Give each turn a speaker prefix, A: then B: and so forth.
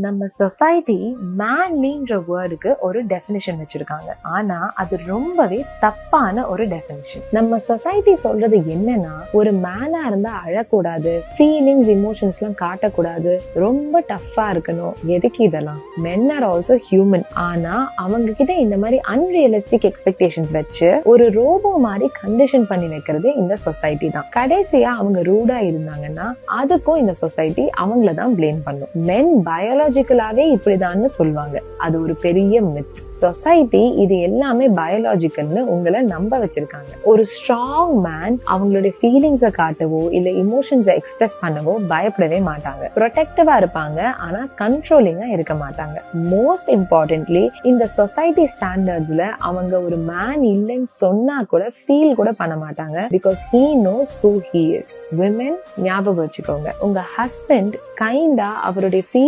A: நம்ம சொசைட்டி மேன்லின்ற வேர்டுக்கு ஒரு டெஃபினிஷன் வச்சிருக்காங்க. ஆனா அது ரொம்பவே தப்பான ஒரு டெஃபினிஷன். நம்ம சொசைட்டி சொல்றது என்னன்னா, ஒரு மேனா இருந்தா அழக்கூடாது, ஃபீலிங்ஸ் இமோஷன்ஸ் எல்லாம் காட்டக்கூடாது, ரொம்ப டஃப்பா இருக்கணும். எதுக்கு இதெல்லாம்? men are also human. ஆனா அவங்க கிட்ட இந்த மாதிரி அன்ரியலிஸ்டிக் எக்ஸ்பெக்டேஷன்ஸ் வச்சு ஒரு ரோபோ மாதிரி கண்டிஷன் பண்ணி வைக்கிறது இந்த சொசைட்டி தான். கடைசியா அவங்க ரூடா இருந்தாங்கன்னா அதுக்கும் இந்த சொசைட்டி அவங்கள தான் பிளேம் பண்ணும். men பயாலஜிக்கலாவே இப்படிதான்னு சொல்லுவாங்க. அது ஒரு பெரிய மித். சொசைட்டி இது எல்லாமே பயாலஜிக்கல்னு உங்களை நம்ப வச்சிருக்காங்க. ஒரு ஸ்ட்ராங் மேன் அவங்களுடைய ஃபீலிங்ஸை காட்டவோ இல்ல இமோஷன்ஸை எக்ஸ்பிரஸ் பண்ணவோ பயப்படவே மாட்டாங்க. ப்ரொடெக்டிவா இருப்பாங்க, ஆனா கண்ட்ரோலிங்கா இருக்க மாட்டாங்க. மோஸ்ட் இம்பார்ட்டன்ட்லி இந்த சொசைட்டி ஸ்டாண்டர்ட்ஸ்ல அவங்க ஒரு மேன் இல்லைன்னு சொன்னா கூட ஃபீல் கூட பண்ண மாட்டாங்க. Because he knows who he is. women ஞாபகம் வச்சுக்கோங்க, உங்க ஹஸ்பண்ட் கைண்டா அவருடைய ஃபீல்